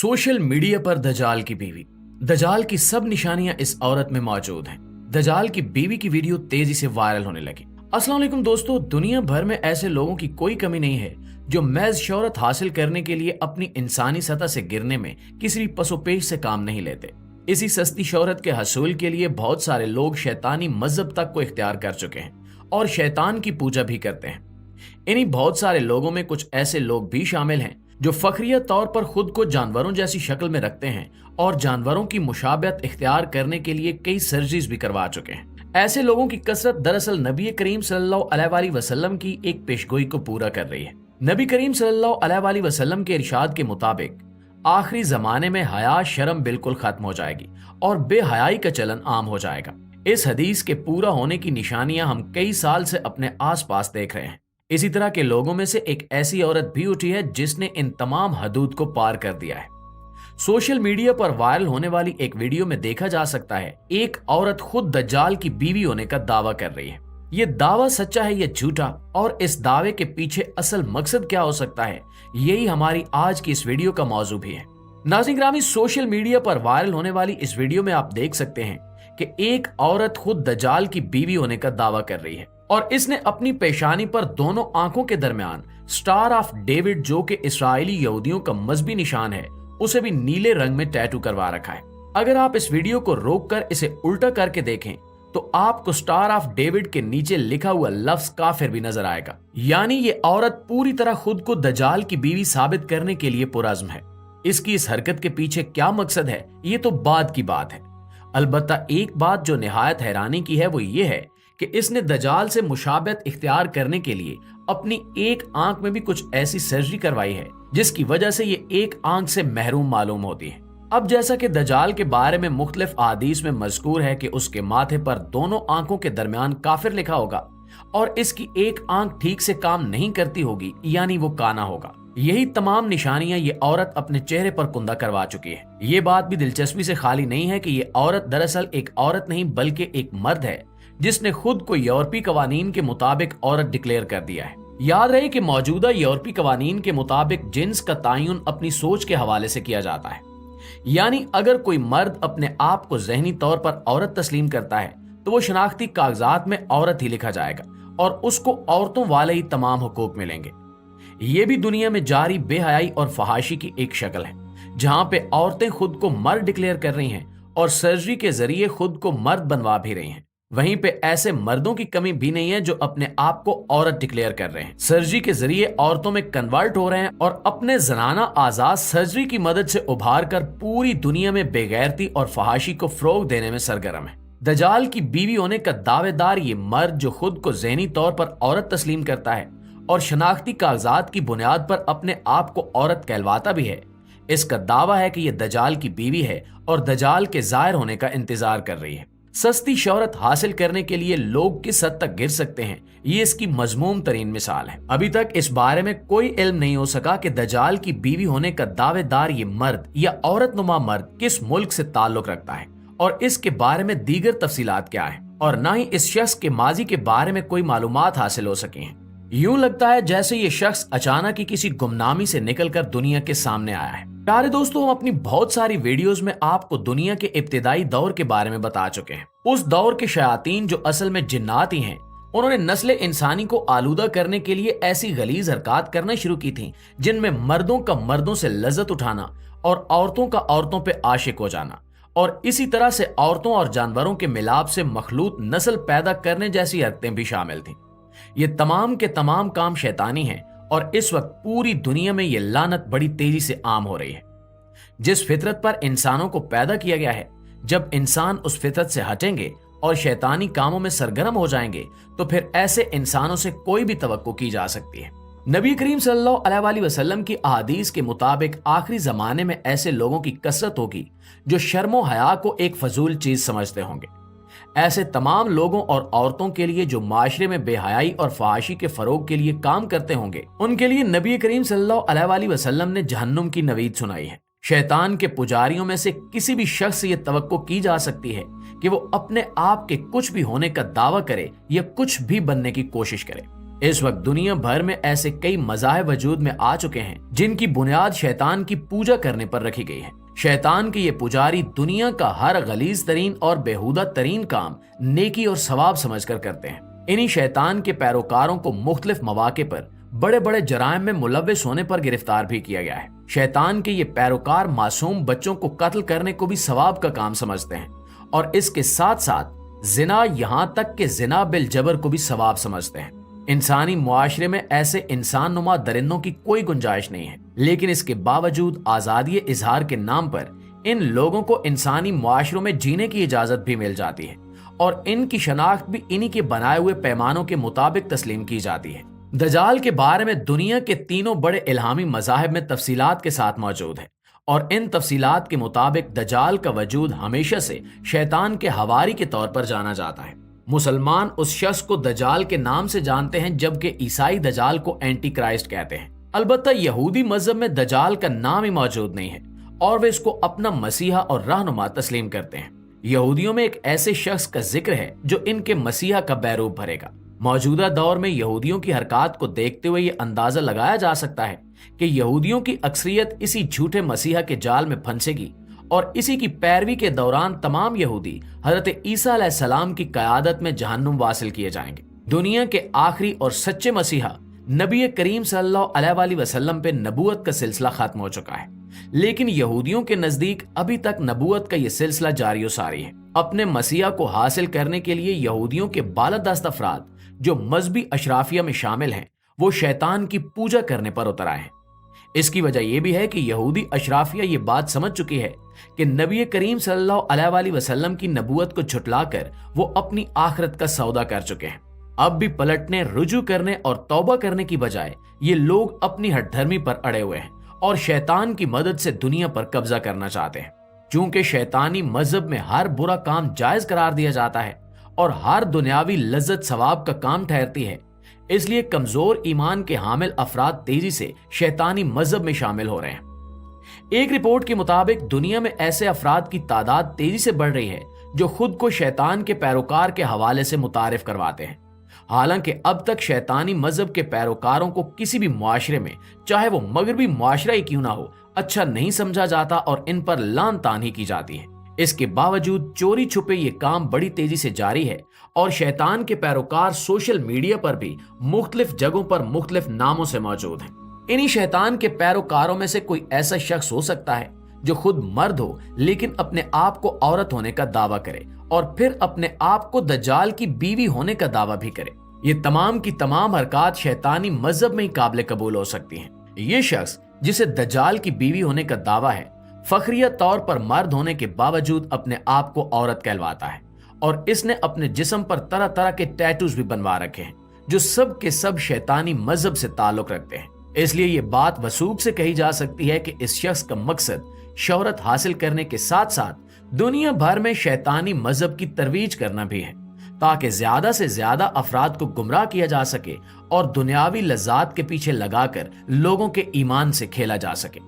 Social media पर दजाल की बीवी। दजाल की सब निशानियां इस औरत में मौजूद हैं। दजाल की बीवी की वीडियो तेजी से वायरल होने लगी। अस्सलाम वालेकुम दोस्तों, दुनिया भर में ऐसे लोगों की कोई कमी नहीं है जो महज शोहरत हासिल करने के लिए अपनी इंसानी सतह से गिरने में किसी भी पसोपेश से काम नहीं लेते। इसी सस्ती शोहरत के हसूल के लिए बहुत सारे लोग शैतानी मजहब तक को इख्तियार कर चुके हैं और शैतान की पूजा भी करते हैं। इन्हीं बहुत सारे लोगों में कुछ ऐसे लोग भी शामिल हैं जो फखरिया तौर पर खुद को जानवरों जैसी शक्ल में रखते हैं और जानवरों की मुशाबहत इख्तियार करने के लिए कई सर्जरीज भी करवा चुके हैं। ऐसे लोगों की कसरत दरअसल नबी करीम सल्लल्लाहु अलैहि वसल्लम की एक पेशगोई को पूरा कर रही है। नबी करीम सल्लल्लाहु अलैहि वसल्लम के इरशाद के मुताबिक आखिरी जमाने में हया शर्म बिल्कुल खत्म हो जाएगी और बेहयाई का चलन आम हो जाएगा। इस हदीस के पूरा होने की निशानियां हम कई साल से अपने आसपास देख रहे हैं। इसी तरह के लोगों में से एक ऐसी औरत भी उठी है जिसने इन तमाम हदूद को पार कर दिया है। सोशल मीडिया पर वायरल होने वाली एक वीडियो में देखा जा सकता है एक औरत खुद दज्जाल की बीवी होने का दावा कर रही है। ये दावा सच्चा है या झूठा, और इस दावे के पीछे असल मकसद क्या हो सकता है, यही हमारी आज की इस वीडियो का मौजू भी है। नाज़रीन ग्रामी, सोशल मीडिया पर वायरल होने वाली इस वीडियो में आप देख सकते हैं कि एक औरत खुद दज्जाल की बीवी होने का दावा कर रही है और इसने अपनी पेशानी पर दोनों आंखों के दरमियान स्टार ऑफ डेविड, जो कि इस्राएली यहूदियों का मजहबी निशान है, उसे भी नीले रंग में टैटू करवा रखा है। अगर आप इस वीडियो को रोककर इसे उल्टा करके देखें तो आपको स्टार ऑफ डेविड के नीचे लिखा हुआ लफ्ज काफिर भी नजर आएगा। यानी ये औरत पूरी तरह खुद को दज्जाल की बीवी साबित करने के लिए पुरअज़्म है। इसकी इस हरकत के पीछे क्या मकसद है, ये तो बाद की बात है। अलबत्ता एक बात जो निहायत हैरानी की है वो ये है कि इसने दज्जाल से मुशाबहत इख्तियार करने के लिए अपनी एक आंख में भी कुछ ऐसी सर्जरी करवाई है जिसकी वजह से ये एक आंख से महरूम मालूम होती है। अब जैसा कि दज्जाल के बारे में मुख्तलिफ अहादीस में मज़कूर है कि उसके माथे पर दोनों आंखों के दरमियान काफिर लिखा होगा और इसकी एक आंख ठीक से काम नहीं करती होगी, यानी वो काना होगा। यही तमाम निशानियां ये औरत अपने चेहरे पर कुंदा करवा चुकी है। ये बात भी दिलचस्पी से खाली नहीं है कि ये औरत दरअसल एक औरत नहीं बल्कि एक मर्द है जिसने खुद को यूरोपीय कवानीन के मुताबिक औरत डिक्लेयर कर दिया है। याद रहे कि मौजूदा यूरोपीय कवानीन के मुताबिक जिन्स का तायुन अपनी सोच के हवाले से किया जाता है। यानी अगर कोई मर्द अपने आप को ज़हनी तौर पर औरत तस्लीम करता है तो वो शनाख्ती कागजात में औरत ही लिखा जाएगा और उसको औरतों वाले ही तमाम हुकूक मिलेंगे। ये भी दुनिया में जारी बेहयाई और फहाशी की एक शक्ल है, जहां पे औरतें खुद को मर्द डिक्लेयर कर रही हैं और सर्जरी के जरिए खुद को मर्द बनवा भी रही हैं। वहीं पे ऐसे मर्दों की कमी भी नहीं है जो अपने आप को औरत डिक्लेयर कर रहे हैं, सर्जरी के जरिए औरतों में कन्वर्ट हो रहे हैं और अपने जनाना आजाद सर्जरी की मदद से उभार कर पूरी दुनिया में बेगैरती और फहाशी को फरोग देने में सरगर्म है। दज्जाल की बीवी होने का दावेदार ये मर्द जो खुद को ज़हनी तौर पर औरत तस्लीम करता है और शनाख्ती कागजात की बुनियाद पर अपने आप को औरत कहलवाता भी है, इसका दावा है कि यह दज्जाल की बीवी है और दज्जाल के जाहिर होने का इंतजार कर रही है। सस्ती शोहरत हासिल करने के लिए लोग किस हद तक गिर सकते हैं, ये इसकी मजमूम तरीन मिसाल है। अभी तक इस बारे में कोई इल्म नहीं हो सका कि दज्जाल की बीवी होने का दावेदार ये मर्द या औरत नुमा मर्द किस मुल्क से ताल्लुक रखता है और इसके बारे में दीगर तफसीलात क्या है, और न ही इस शख्स के माजी के बारे में कोई मालूमात हासिल हो सकी हैं। यूं लगता है जैसे ये शख्स अचानक ही किसी गुमनामी से निकलकर दुनिया के सामने आया है। प्यारे दोस्तों, हम अपनी बहुत सारी वीडियोस में आपको दुनिया के इब्तिदाई दौर के बारे में बता चुके हैं। उस दौर के शयातीन जो असल में जिन्नात ही हैं, उन्होंने नस्ल इंसानी को आलूदा करने के लिए ऐसी गलीज हरकत करना शुरू की थी जिनमें मर्दों का मर्दों से लज्जत उठाना और औरतों का औरतों पे आशिक हो जाना, और इसी तरह से औरतों और जानवरों के मिलाप से मखलूत नस्ल पैदा करने जैसी हरकतें भी शामिल थी। ये तमाम के तमाम काम शैतानी हैं और इस वक्त पूरी दुनिया में ये लानत बड़ी तेजी से आम हो रही है। जिस फितरत पर इंसानों को पैदा किया गया है, जब इंसान उस फितरत से हटेंगे और शैतानी कामों में सरगर्म हो जाएंगे तो फिर ऐसे इंसानों से कोई भी तवक्को की जा सकती है। नबी करीम सल्लल्लाहु अलैहि वसल्लम की अहादीस के मुताबिक आखिरी जमाने में ऐसे लोगों की कसरत होगी जो शर्मो हया को एक फजूल चीज समझते होंगे। ऐसे तमाम लोगों और औरतों के लिए जो माशरे में बेहयाई और फहाशी के फरोग के लिए काम करते होंगे, उनके लिए नबी करीम सल्लल्लाहु अलैहि वसल्लम ने जहन्नुम की नवीद सुनाई है। शैतान के पुजारियों में से किसी भी शख्स से यह तवक्को की जा सकती है कि वो अपने आप के कुछ भी होने का दावा करे या कुछ भी बनने की कोशिश करे। इस वक्त दुनिया भर में ऐसे कई मज़ाहिब वजूद में आ चुके हैं जिनकी बुनियाद शैतान की पूजा करने पर रखी गई है। शैतान के ये पुजारी दुनिया का हर गलीज तरीन और बेहुदा तरीन काम नेकी और सवाब समझकर करते हैं। इन्हीं शैतान के पैरोकारों को मुख्तलिफ मौके पर बड़े बड़े जराइम में मुलव्विस होने पर गिरफ्तार भी किया गया है। शैतान के ये पैरोकार मासूम बच्चों को कत्ल करने को भी सवाब का काम समझते हैं और इसके साथ साथ जिना, यहाँ तक के जिना बिल जबर को भी सवाब समझते हैं। इंसानी मुआशरे में ऐसे इंसान नुमा दरिंदों की कोई गुंजाइश नहीं है, लेकिन इसके बावजूद आजादी इजहार के नाम पर इन लोगों को इंसानी मुआशरों में जीने की इजाजत भी मिल जाती है और इनकी शनाख्त भी इन्हीं के बनाए हुए पैमानों के मुताबिक तस्लीम की जाती है। दजाल के बारे में दुनिया के तीनों बड़े इल्हामी मज़ाहिब में तफसीलात के साथ मौजूद है और इन तफसीलात के मुताबिक दजाल का वजूद हमेशा से शैतान के हवारी के तौर पर जाना जाता है। मुसलमान उस शख्स को दजाल के नाम से जानते हैं, जबकि ईसाई दजाल को एंटी क्राइस्ट कहते हैं। अलबत्ता यहूदी मजहब में दजाल का नाम ही मौजूद नहीं है और वे इसको अपना मसीहा और रहनुमा तस्लीम करते हैं। यहूदियों में एक ऐसे शख्स का जिक्र है जो इनके मसीहा का बैरूप भरेगा। मौजूदा दौर में यहूदियों की हरकत को देखते हुए ये अंदाजा लगाया जा सकता है कि यहूदियों की अक्सरियत इसी झूठे मसीहा के जाल में फंसेगी और इसी की पैरवी के दौरान तमाम यहूदी हजरत ईसा अलैहिस्सलाम की क़यादत में जहन्नुम वासिल किए जाएंगे। दुनिया के आखिरी और सच्चे मसीहा नबी करीम सल्लल्लाहु अलैहि वसल्लम पे नबूवत का सिलसिला खत्म हो चुका है, लेकिन यहूदियों के नजदीक अभी तक नबूवत का यह सिलसिला जारी सारी है। अपने मसीहा को हासिल करने के लिए यहूदियों के बालादस्त अफराद जो मजहबी अशराफिया में शामिल हैं, वो शैतान की पूजा करने पर उतर आए हैं। इसकी वजह यह भी है कि यहूदी अशराफिया ये बात समझ चुकी है कि नबी करीम सल्लल्लाहु अलैहि वसल्लम की नबूवत को झुटलाकर वो अपनी आखिरत का सौदा कर चुके हैं। अब भी पलटने, रुजू करने और तौबा करने की बजाय ये लोग अपनी हठधर्मी पर अड़े हुए हैं और शैतान की मदद से दुनिया पर कब्जा करना चाहते हैं। चूंकि शैतानी मजहब में हर बुरा काम जायज करार दिया जाता है और हर दुनियावी लज्जत सवाब का काम ठहरती है, इसलिए कमजोर ईमान के हामिल अफराद तेजी से शैतानी मजहब में शामिल हो रहे हैं। एक रिपोर्ट के मुताबिक दुनिया में ऐसे अफराद की तादाद तेजी से बढ़ रही है जो खुद को शैतान के पैरोकार के हवाले से मुतारिफ करवाते हैं। हालांकि अब तक शैतानी मजहब के पैरोकारों को किसी भी मुआशरे में, चाहे वो मगरबी मुआशरा ही क्यों ना हो, अच्छा नहीं समझा जाता और इन पर लान तान ही की जाती है। इसके बावजूद चोरी छुपे ये काम बड़ी तेजी से जारी है और शैतान के पैरोकार सोशल मीडिया पर भी मुख्तलिफ जगहों पर मुख्तलिफ नामों से मौजूद हैं। इन्हीं शैतान के पैरोकारों में से कोई ऐसा शख्स हो सकता है जो खुद मर्द हो लेकिन अपने आप को औरत होने का दावा करे और फिर अपने आप को दज्जाल की बीवी होने का दावा भी करे। ये तमाम की तमाम हरकत शैतानी मजहब में ही काबिल कबूल हो सकती हैं। ये शख्स जिसे दज्जाल की बीवी होने का दावा है, फखरिया तौर पर मर्द होने के बावजूद अपने आप को औरत कहलवाता है और इसने अपने जिस्म पर तरह तरह के टैटूज भी बनवा रखे हैं जो सब के सब शैतानी मजहब से ताल्लुक रखते हैं। इसलिए ये बात वसूख से कही जा सकती है कि इस शख्स का मकसद शोहरत हासिल करने के साथ साथ दुनिया भर में शैतानी मजहब की तरवीज करना भी है, ताकि ज्यादा से ज्यादा अफराद को गुमराह किया जा सके और दुनियावी लज्जात के पीछे लगाकर लोगों के ईमान से खेला जा सके।